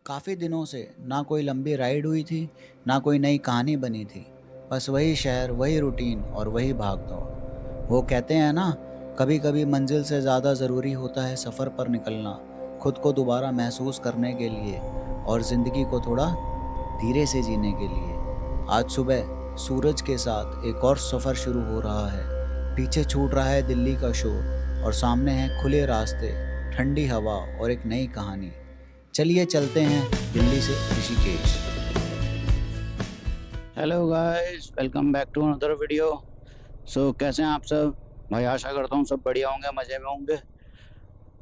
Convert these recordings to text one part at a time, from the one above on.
काफ़ी दिनों से ना कोई लंबी राइड हुई थी, ना कोई नई कहानी बनी थी। बस वही शहर, वही रूटीन और वही भाग-दौड़। वो कहते हैं ना, कभी-कभी मंजिल से ज़्यादा ज़रूरी होता है सफ़र पर निकलना, खुद को दोबारा महसूस करने के लिए और ज़िंदगी को थोड़ा धीरे से जीने के लिए। आज सुबह सूरज के साथ एक और सफ़र शुरू हो रहा है। पीछे छूट रहा है दिल्ली का शोर और सामने हैं खुले रास्ते, ठंडी हवा और एक नई कहानी। चलिए चलते हैं दिल्ली से Rishikesh. Hello guys, welcome back to another video. कैसे हैं आप सब? भाई आशा करता हूँ सब बढ़िया होंगे, मज़े में होंगे।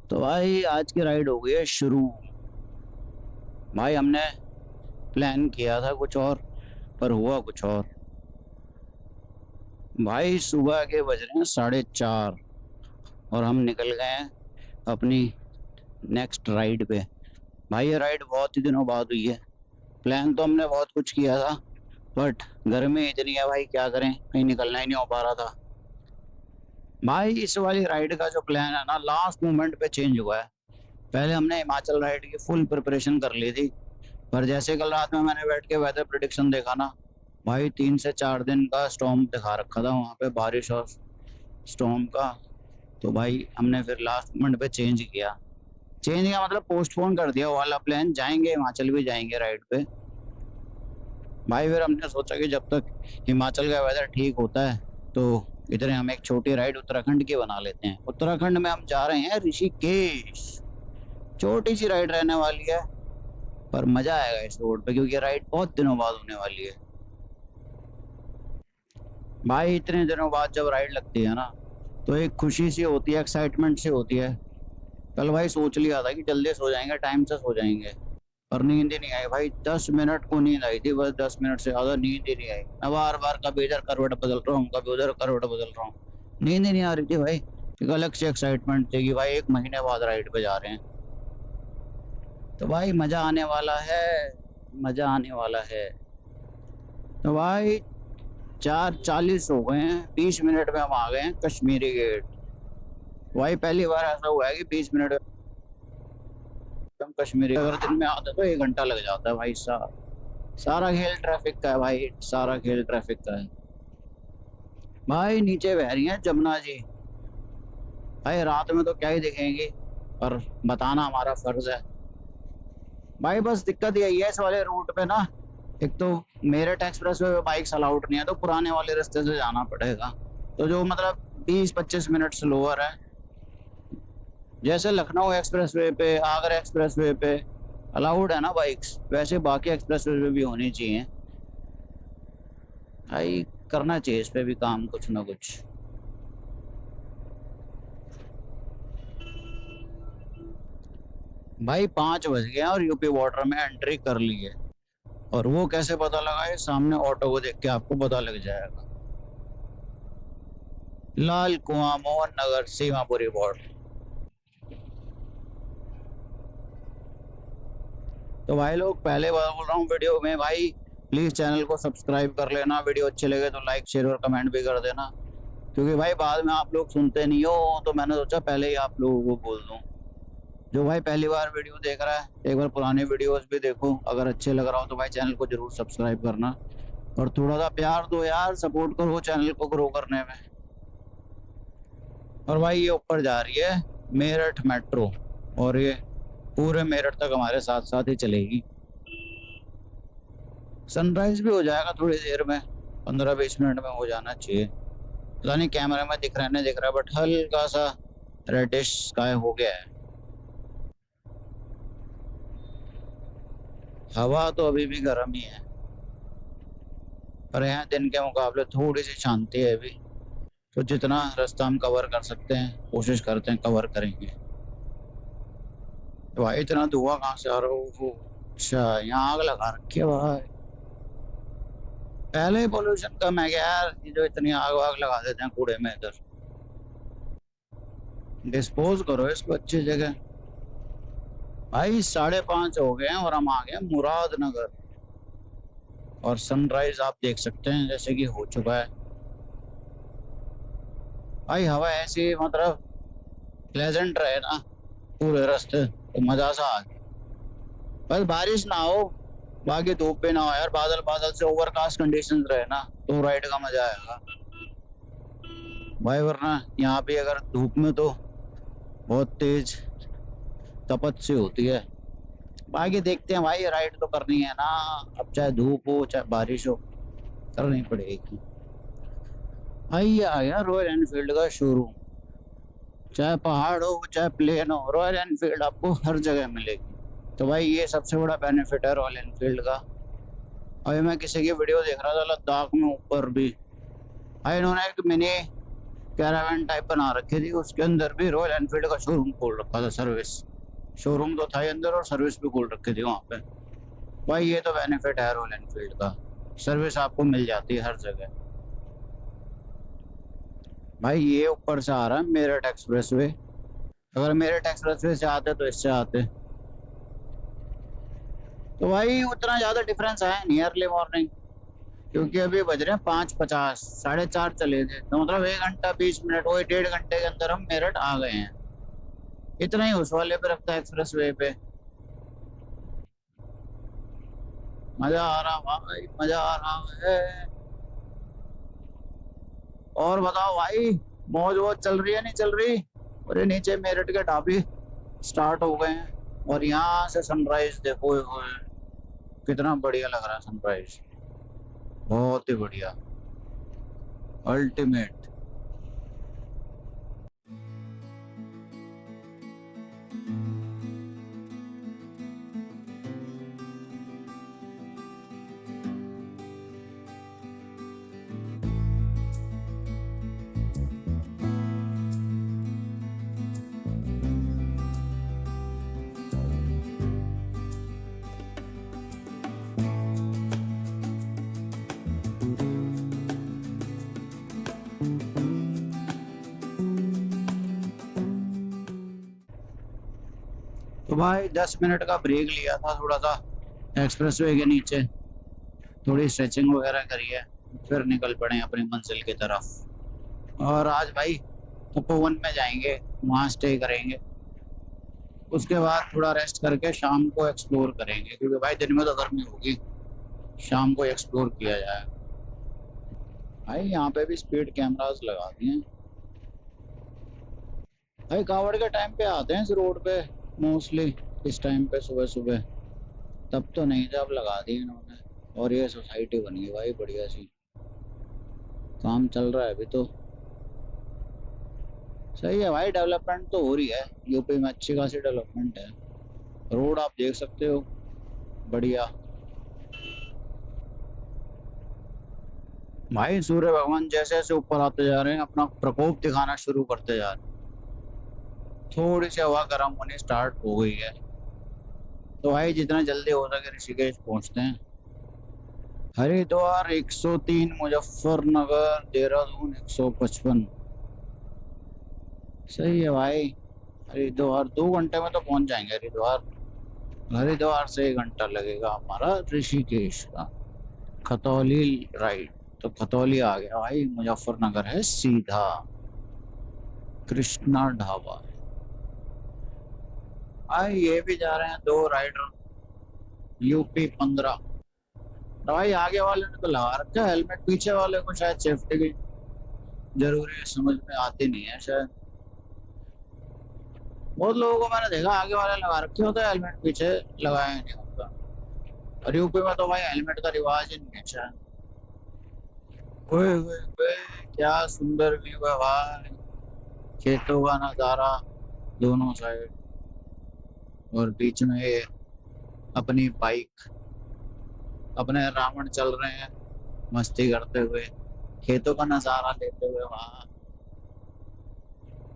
तो भाई आज की राइड हो गई है शुरू। भाई हमने प्लान किया था कुछ और, पर हुआ कुछ और। भाई सुबह के बज रहे हैं 4:30 और हम निकल गए हैं अपनी नेक्स्ट राइड पे। भाई ये राइड बहुत ही दिनों बाद हुई है। प्लान तो हमने बहुत कुछ किया था, बट गर्मी इतनी है भाई, क्या करें, कहीं निकलना ही नहीं हो पा रहा था। भाई इस वाली राइड का जो प्लान है ना, लास्ट मोमेंट पे चेंज हुआ है। पहले हमने हिमाचल राइड की फुल प्रिपरेशन कर ली थी, पर जैसे कल रात में मैंने बैठ के वेदर प्रिडिक्शन देखा ना, भाई 3 से 4 दिन का स्टॉर्म दिखा रखा था वहाँ पे, बारिश और स्टॉर्म का। तो भाई हमने फिर लास्ट मोमेंट पे चेंज किया मतलब पोस्टपोन कर दिया वो वाला प्लान। जाएंगे हिमाचल भी जाएंगे राइड पे। भाई फिर हमने सोचा कि जब तक हिमाचल का वेदर ठीक होता है, तो इधर हम एक छोटी राइड उत्तराखंड की बना लेते हैं। उत्तराखंड में हम जा रहे हैं ऋषिकेश। छोटी सी राइड रहने वाली है, पर मजा आएगा इस रोड पे, क्योंकि राइड बहुत दिनों बाद होने वाली है। भाई इतने दिनों बाद जब राइड लगती है ना, तो एक खुशी सी होती है, एक्साइटमेंट सी होती है। कल भाई सोच लिया था कि जल्दी सो जाएंगे, टाइम से सो जाएंगे, पर नींद ही नहीं आई भाई। 10 मिनट को नींद आई थी, बस 10 मिनट से ज्यादा नींद ही नहीं आई। मैं बार बार कभी इधर करवट बदल रहा हूँ, कभी उधर करवट बदल रहा हूँ, नींद ही नहीं आ रही थी भाई। एक अलग से एक्साइटमेंट थी कि भाई 1 महीने बाद राइड पे जा रहे हैं। तो भाई मजा आने वाला है, मजा आने वाला है। तो भाई 4:40 हो गए हैं, 20 मिनट में हम आ गए हैं कश्मीरी गेट। भाई पहली बार ऐसा हुआ है कि 20 मिनट में हम कश्मीरी, अगर दिन में आते तो 1 घंटा लग जाता है भाई साहब। सारा खेल ट्रैफिक का है भाई, सारा खेल ट्रैफिक का है। भाई नीचे बह रही है जमुना जी। भाई रात में तो क्या ही दिखेंगी, पर बताना हमारा फर्ज है। भाई बस दिक्कत यही है इस वाले रूट पे ना, एक तो मेरठ एक्सप्रेस वे पे बाइक्स अलाउड नहीं है, तो पुराने वाले रास्ते से जाना पड़ेगा। तो जो मतलब 20-25 मिनट स्लोअर है। जैसे लखनऊ एक्सप्रेस वे पे, आगरा एक्सप्रेस वे पे अलाउड है ना बाइक्स, वैसे बाकी एक्सप्रेस वे पे भी होनी चाहिए। भाई करना चाहिए इस पे भी काम, कुछ ना कुछ। भाई 5 बज गए हैं और यूपी बॉर्डर में एंट्री कर ली है। और वो कैसे पता लगा? ये सामने ऑटो को देख के आपको पता लग जाएगा। लाल कुआं मोहन नगर सीमापुरी बॉर्डर। तो भाई लोग, पहले बार बोल रहा हूँ वीडियो में, भाई प्लीज चैनल को सब्सक्राइब कर लेना। वीडियो अच्छे लगे तो लाइक शेयर और कमेंट भी कर देना, क्योंकि भाई बाद में आप लोग सुनते नहीं हो, तो मैंने सोचा पहले ही आप लोगों को बोल दूं। जो भाई पहली बार वीडियो देख रहा है, एक बार पुराने वीडियोस भी देखो, अगर अच्छे लग रहा हो तो भाई चैनल को जरूर सब्सक्राइब करना। और थोड़ा सा प्यार दो यार, सपोर्ट करो चैनल को ग्रो करने में। और भाई ये ऊपर जा रही है मेरठ मेट्रो, और ये पूरे मेरठ तक हमारे साथ साथ ही चलेगी। सनराइज भी हो जाएगा थोड़ी देर में, 15-20 मिनट में हो जाना चाहिए। पता नहीं कैमरे में दिख रहा है नहीं दिख रहा, बट हल्का सा रेडिश स्काई हो गया है। हवा तो अभी भी गर्म ही है, पर यहाँ दिन के मुकाबले थोड़ी सी शांति है अभी। तो जितना रास्ता हम कवर कर सकते हैं, कोशिश करते हैं कवर करेंगे। तो भाई इतना धुआं कहाँ से आ रहा है? वो अच्छा, यहाँ आग लगा रखी है भाई। पहले ही पोल्यूशन कम है क्या यार, ये जो इतनी आग वाग लगा देते हैं कूड़े में इधर। डिस्पोज करो इसको अच्छी जगह। भाई 5:30 हो गए हैं और हम आ गए हैं मुरादनगर। और सनराइज आप देख सकते हैं जैसे कि हो चुका है। भाई हवा ऐसी मतलब प्लेजेंट रहे ना पूरे रास्ते, तो मजा सा आ गया। बस बारिश ना हो, बाकी धूप पे ना हो यार, बादल बादल से ओवरकास्ट कंडीशंस रहे ना तो राइड का मजा आएगा भाई। वरना यहाँ पे अगर धूप में तो बहुत तेज तपत सी होती है। बाकी देखते हैं भाई, राइड तो करनी है ना, अब चाहे धूप हो चाहे बारिश हो, करनी पड़ेगी भाई। ये आ गया रॉयल एनफील्ड का शोरूम, चाहे पहाड़ हो चाहे प्लेन हो, रॉयल एनफील्ड आपको हर जगह मिलेगी। तो भाई ये सबसे बड़ा बेनिफिट है रॉयल एनफील्ड का। अभी मैं किसी की वीडियो देख रहा था लद्दाख में, ऊपर भी भाई इन्होंने एक मिनी कैरावैन टाइप बना रखी थी, उसके अंदर भी रॉयल एनफील्ड का शोरूम खोल रखा था, सर्विस शोरूम तो था ही अंदर और सर्विस भी खोल रखी थी वहाँ पे। भाई ये तो बेनिफिट है रॉयल एनफील्ड का, सर्विस आपको मिल जाती है हर जगह। भाई ये ऊपर से आ रहा है मेरठ एक्सप्रेस वे, अगर मेरठ एक्सप्रेस वे से आते तो इससे आते तो भाई उतना ज्यादा डिफरेंस है नहीं अर्ली मॉर्निंग, क्योंकि अभी बज रहे हैं 5:50, 4:30 चले थे, तो मतलब 1 घंटा 20 मिनट, वही 1.5 घंटे के अंदर हम मेरठ आ गए हैं। इतना ही उस वाले पे रखता है एक्सप्रेस वे पे। मजा आ रहा भाई, मजा आ रहा है। और बताओ भाई, मौज वौज चल रही है नहीं चल रही? और ये नीचे मेरठ के ढाबे स्टार्ट हो गए हैं, और यहाँ से सनराइज देखो, ओए होए, कितना बढ़िया लग रहा है सनराइज, बहुत ही बढ़िया, अल्टीमेट। तो भाई 10 मिनट का ब्रेक लिया था थोड़ा सा एक्सप्रेस वे के नीचे, थोड़ी स्ट्रेचिंग वगैरह करी है, फिर निकल पड़े अपनी मंजिल की तरफ। और आज भाई तपोवन में जाएंगे, वहाँ स्टे करेंगे, उसके बाद थोड़ा रेस्ट करके शाम को एक्सप्लोर करेंगे, क्योंकि भाई दिन में तो गर्मी होगी, शाम को एक्सप्लोर किया जाए। भाई यहाँ पे भी स्पीड कैमरास लगा दिए हैं। भाई कावड़ के टाइम पे आते हैं इस रोड पे मोस्टली, इस टाइम पे सुबह सुबह, तब तो नहीं जब लगा दी इन्होंने। और ये सोसाइटी बनी है भाई बढ़िया सी, काम चल रहा है अभी तो। सही है भाई, डेवलपमेंट तो हो रही है, यूपी में अच्छी खासी डेवलपमेंट है। रोड आप देख सकते हो, बढ़िया। भाई सूर्य भगवान जैसे जैसे ऊपर आते जा रहे हैं, अपना प्रकोप दिखाना शुरू करते जा रहे हैं, थोड़ी सी हवा गर्म होनी स्टार्ट हो गई है। तो भाई जितना जल्दी हो सके ऋषिकेश पहुंचते हैं। हरिद्वार 103, मुजफ्फरनगर देहरादून 155। सही है भाई, हरिद्वार 2 घंटे में तो पहुंच जाएंगे हरिद्वार। हरिद्वार से 1 घंटा लगेगा हमारा ऋषिकेश का। खतौली राइट, तो खतौली आ गया भाई, मुजफ्फरनगर है सीधा, कृष्णा ढाबा। भाई ये भी जा रहे हैं 2 राइडर, यूपी 15। भाई आगे वाले ने तो लगा रखा है हेलमेट, पीछे वाले को शायद सेफ्टी की जरूरी है, समझ में आती नहीं है शायद। बहुत लोगों को मैंने देखा आगे वाले लगा रखे होते हैं हेलमेट, पीछे लगाया नहीं होता। और यूपी में तो भाई हेलमेट का रिवाज ही नहीं है शायद। ओए ओए ओए, क्या सुंदर व्यू है भाई, खेतों का नजारा दोनों साइड, और बीच में ये अपनी बाइक, अपने रावण चल रहे हैं मस्ती करते हुए, खेतों का नजारा लेते हुए। वहां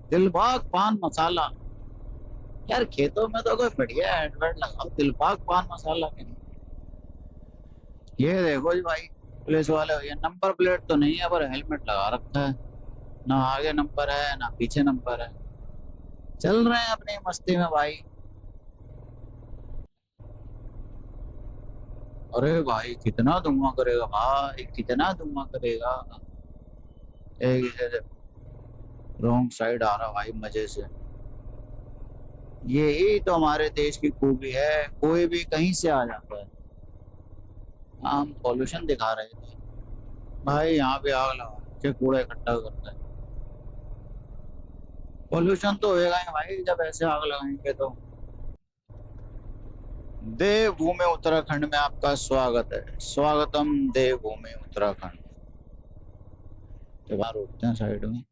दिलबाग पान मसाला, यार खेतों में तो कोई बढ़िया एडवर्ट लगाओ, दिलबाग पान मसाला के नहीं। ये देखो जी भाई, पुलिस वाले, ये नंबर प्लेट तो नहीं है पर हेलमेट लगा रखा है, ना आगे नंबर है ना पीछे नंबर है, चल रहे हैं अपनी मस्ती में भाई। अरे भाई कितना धुआं करेगा भाई, कितना धुआं करेगा। एक इसे रॉन्ग साइड आ रहा भाई मजे से। यही तो हमारे देश की खूबी है, कोई भी कहीं से आ जाता है। हम पॉल्यूशन दिखा रहे थे, भाई यहाँ पे आग लगा के कूड़ा इकट्ठा करता है। पॉल्यूशन तो होएगा ही भाई जब ऐसे आग लगाएंगे तो। देवभूमि उत्तराखंड में आपका स्वागत है, स्वागतम देवभूमि उत्तराखंड। तो बाहर रोकते हैं साइड में,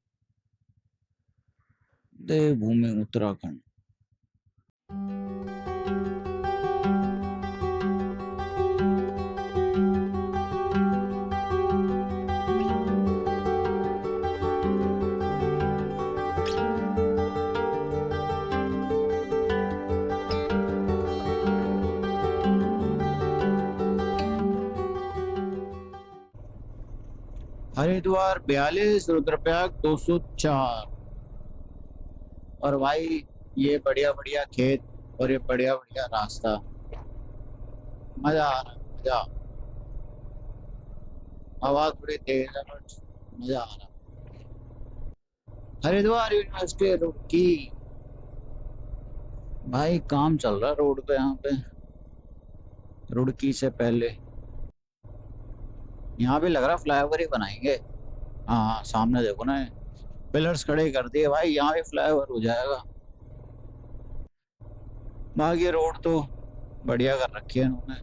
देवभूमि उत्तराखंड। हरिद्वार 42, रुद्रप्रयाग 204। और भाई ये बढ़िया बढ़िया खेत और ये बढ़िया बढ़िया रास्ता, मजा आ रहा है, मजा। हवा थोड़ी तेज है बट मजा आ रहा है। हरिद्वार यूनिवर्सिटी रुड़की। भाई काम चल रहा है रोड पे यहाँ पे, रुड़की से पहले। यहाँ भी लग रहा फ्लाईओवर ही बनाएंगे। हाँ सामने देखो ना, पिलर्स खड़े कर दिए भाई, यहाँ भी फ्लाईओवर हो जाएगा। बाकी रोड तो बढ़िया कर रखी है इन्होंने।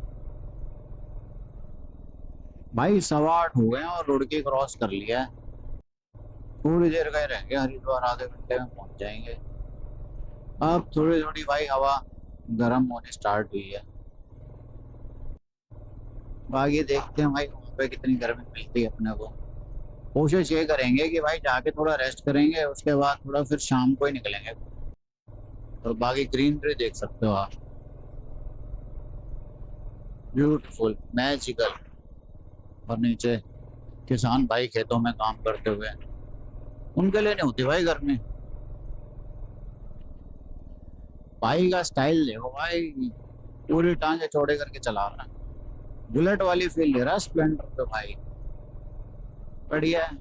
भाई 8:15 हो गए हैं और रुड़की क्रॉस कर लिया है। थोड़ी देर का ही रह गया, हरिद्वार आधे घंटे में पहुंच जाएंगे। अब थोड़ी थोड़ी भाई हवा गर्म होने स्टार्ट हुई है। बाकी देखते हैं भाई वहाँ पे कितनी गर्मी मिलती है अपने को। कोशिश ये करेंगे कि भाई जाके थोड़ा रेस्ट करेंगे, उसके बाद थोड़ा फिर शाम को ही निकलेंगे। तो बाकी ग्रीनरी देख सकते हो आप, ब्यूटीफुल, मैजिकल। और नीचे किसान भाई खेतों में काम करते हुए, उनके लिए नहीं होती भाई गर्मी। भाई का स्टाइल देखो भाई, पूरी टांगे चौड़े करके चला रहा है, बुलेट वाली फील ले रहा है स्प्लेंडर पे भाई, बढ़िया है।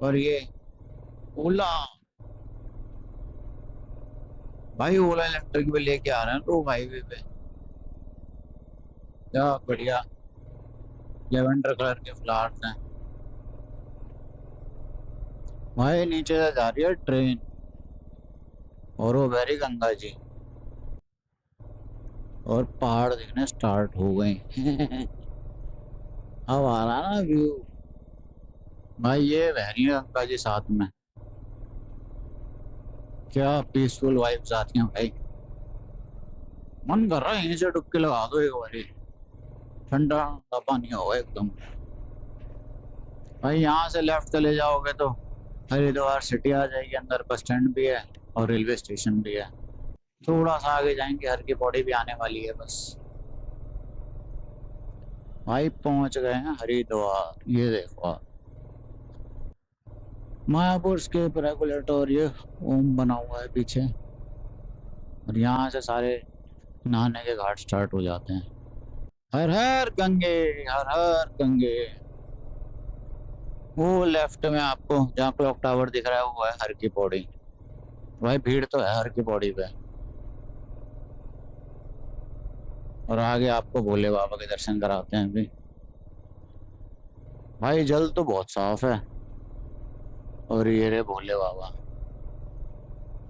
और ये ओला, भाई ओला इलेक्ट्रिक भी लेके आ रहे हैं लोग हाईवे पे, क्या बढ़िया। लेवेंडर कलर के फ्लावर्स हैं भाई। नीचे से जा रही है ट्रेन और वो वेरी गंगा जी, और पहाड़ दिखने स्टार्ट हो गए। अब आ रहा ना व्यू भाई, ये बह रही है गंगा जी साथ में, क्या पीसफुल वाइब्स आती हैं भाई। मन कर रहा है यहीं से डुबकी लगा दो एक बारी, ठंडा ठंडा पानी होगा एकदम। भाई यहाँ से लेफ्ट चले जाओगे तो हरिद्वार सिटी आ जाएगी, अंदर बस स्टैंड भी है और रेलवे स्टेशन भी है। थोड़ा सा आगे जाएंगे हर की पौड़ी भी आने वाली है बस। भाई पहुंच गए हैं हरिद्वार, ये देखो आप। मायापुर स्केप रेगुलेटर, ये ओम बना हुआ है पीछे, और यहाँ से सारे नहाने के घाट स्टार्ट हो जाते हैं। हर हर गंगे, हर हर गंगे। वो लेफ्ट में आपको जहाँ क्लॉक टावर दिख रहा है वो है हर की पौड़ी। भाई भीड़ तो है हर की पौड़ी पे। और आगे आपको भोले बाबा के दर्शन कराते हैं अभी। भाई जल तो बहुत साफ है, और ये रे भोले बाबा।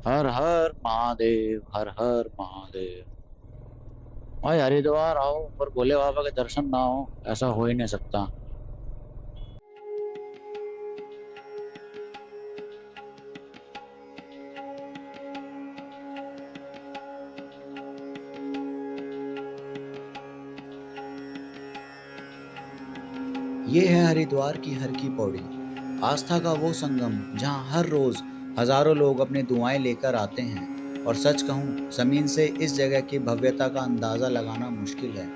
हर हर महादेव, हर हर महादेव। भाई हरिद्वार आओ पर भोले बाबा के दर्शन ना हो, ऐसा हो ही नहीं सकता। ये है हरिद्वार की हर की पौड़ी, आस्था का वो संगम जहाँ हर रोज हजारों लोग अपनी दुआएं लेकर आते हैं। और सच कहूँ, जमीन से इस जगह की भव्यता का अंदाजा लगाना मुश्किल है,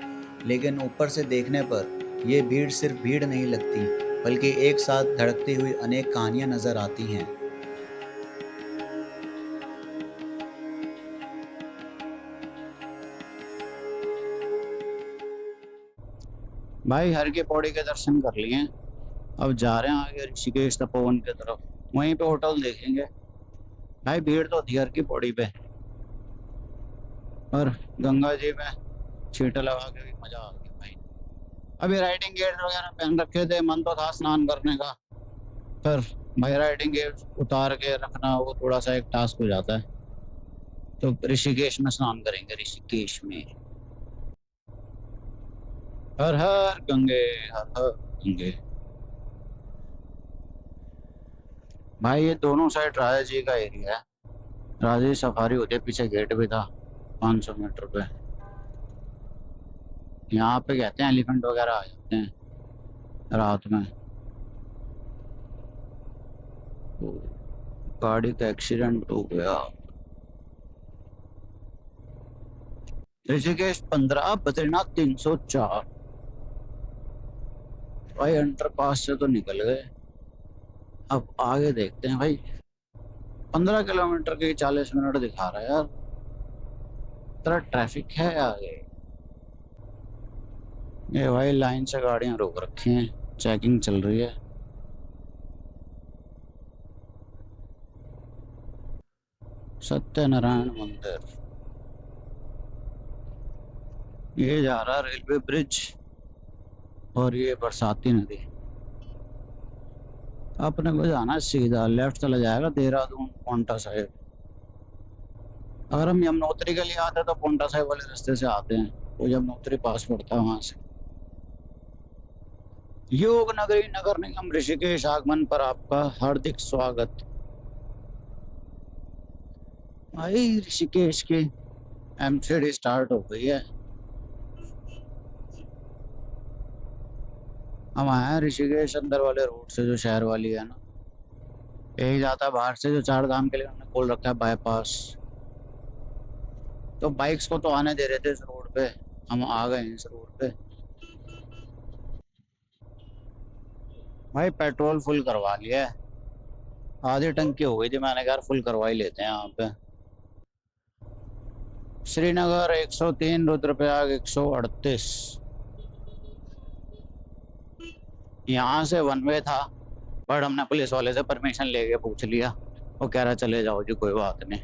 लेकिन ऊपर से देखने पर ये भीड़ सिर्फ भीड़ नहीं लगती, बल्कि एक साथ धड़कती हुई अनेक कहानियां नजर आती हैं। भाई हर की पौड़ी के दर्शन कर लिए हैं, अब जा रहे हैं आगे ऋषिकेश तपोवन की तरफ, वहीं पे होटल देखेंगे। भाई भीड़ तो थी हर की पौड़ी पे, और गंगा जी में छींटे लगा के भी मजा आ गया भाई। अभी राइडिंग गेयर वगैरह पहन रखे थे, मन तो था स्नान करने का, पर भाई राइडिंग गेयर उतार के रखना वो थोड़ा सा एक टास्क हो जाता है। तो ऋषिकेश में स्नान करेंगे, ऋषिकेश में। हर हर गंगे, हर हर गंगे। भाई ये दोनों साइड राजा जी का एरिया है, राजा जी सफारी होती है, पीछे गेट भी था 500 मीटर पे। यहाँ पे कहते हैं एलिफेंट वगैरह आ जाते हैं रात में। तो गाड़ी का एक्सीडेंट हो गया। ऋषिकेश 15, बद्रीनाथ 304। भाई अंडर पास से तो निकल गए, अब आगे देखते हैं भाई। 15 किलोमीटर के 40 मिनट दिखा रहा है यार, इतना ट्रैफिक है आगे। ये भाई लाइन से गाड़ियां रोक रखी हैं, चेकिंग चल रही है। सत्यनारायण मंदिर, ये जा रहा रेलवे ब्रिज, और ये बरसाती नदी। अपने को जाना है सीधा, लेफ्ट चला जाएगा देहरादून पोंटा साहिब। अगर हम यमुनोत्री के लिए आते हैं तो पोंटा साहिब वाले रास्ते से आते हैं, वो यमुनोत्री पास पड़ता है वहां से। योग नगरी नगर निगम ऋषिकेश आगमन पर आपका हार्दिक स्वागत। भाई ऋषिकेश की एमसीडी स्टार्ट हो गई है। हम आए हैं ऋषिकेश अंदर वाले रोड से, जो शहर वाली है ना, यही जाता है बाहर से, जो चार धाम के लिए उन्होंने खोल रखा है बाईपास। तो बाइक्स को तो आने दे रहे थे इस रोड पे, हम आ गए हैं इस रोड पे। भाई पेट्रोल फुल करवा लिया है, आधी टंकी हो गई थी, मैंने कहा यार फुल करवा ही लेते हैं यहाँ पे। श्रीनगर 103, रुद्रप्रयाग 138। यहाँ से वन वे था, बट हमने पुलिस वाले से परमिशन लेके पूछ लिया, वो कह रहा चले जाओ जी कोई बात नहीं।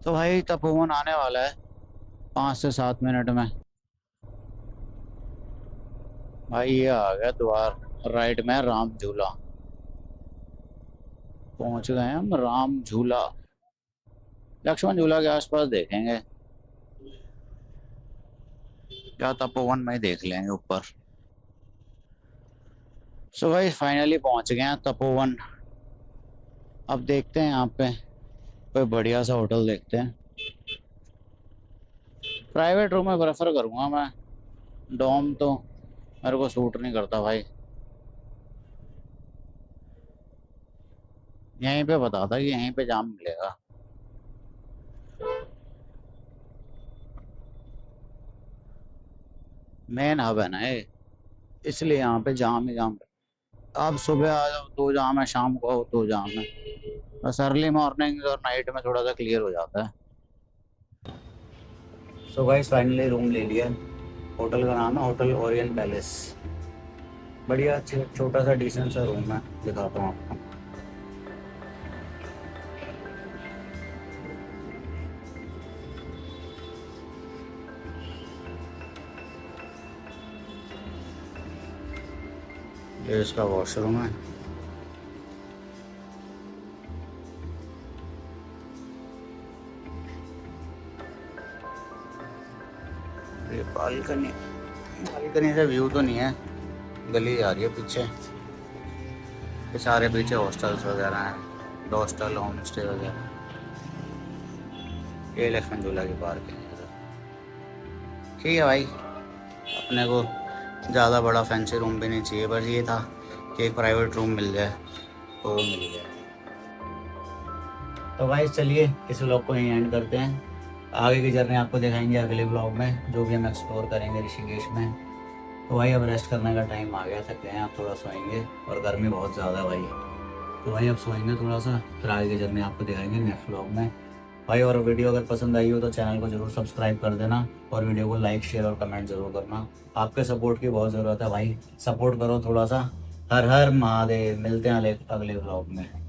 तो भाई तपोवन आने वाला है 5 से 7 मिनट में। भाई ये आ गया द्वार, राइट में राम झूला। पहुंच गए हम राम झूला, लक्ष्मण झूला के आसपास देखेंगे, या तपोवन में ही देख लेंगे ऊपर। सो भाई फाइनली पहुंच गए हैं तपोवन। अब देखते हैं यहाँ पे कोई बढ़िया सा होटल देखते हैं। प्राइवेट रूम में प्रेफर करूंगा मैं, डॉम तो मेरे को सूट नहीं करता भाई। यहीं पे बता था कि यहीं पे जाम मिलेगा। मेन हब है ना ये, इसलिए यहाँ पे जाम ही जाम। आप सुबह आ जाओ तो जाम है, शाम को आओ तो जाम है, बस अर्ली मॉर्निंग और नाइट में थोड़ा सा क्लियर हो जाता है। सो गाइस फाइनली रूम ले लिया। होटल का नाम है होटल ओरियन पैलेस। बढ़िया छोटा सा डिसेंट सा रूम है, दिखाता हूँ आपको। ये इसका वॉशरूम है। ये बालकनी, बालकनी से व्यू तो नहीं है, गली आ रही है पीछे, ये सारे पीछे हॉस्टल्स वगैरह हैं, हॉस्टल होम स्टे वगैरह। ये लक्ष्मण झूला की पार्क है। ठीक है भाई, अपने को ज़्यादा बड़ा फैंसी रूम भी नहीं चाहिए, बस ये था कि एक प्राइवेट रूम मिल जाए तो मिल जाए। तो भाई चलिए इस व्लॉग को यहीं एंड करते हैं। आगे की जर्नी आपको दिखाएंगे अगले व्लॉग में, जो भी हम एक्सप्लोर करेंगे ऋषिकेश में। तो भाई अब रेस्ट करने का टाइम आ गया, थक गए हैं, आप थोड़ा सोएंगे, और गर्मी बहुत ज़्यादा है भाई। तो भाई अब सोएंगे थोड़ा सा, फिर आगे की जर्नी आपको दिखाएंगे नेक्स्ट व्लॉग में भाई। और वीडियो अगर पसंद आई हो तो चैनल को जरूर सब्सक्राइब कर देना, और वीडियो को लाइक शेयर और कमेंट जरूर करना। आपके सपोर्ट की बहुत ज़रूरत है भाई, सपोर्ट करो थोड़ा सा। हर हर महादेव, मिलते हैं अगले व्लॉग में।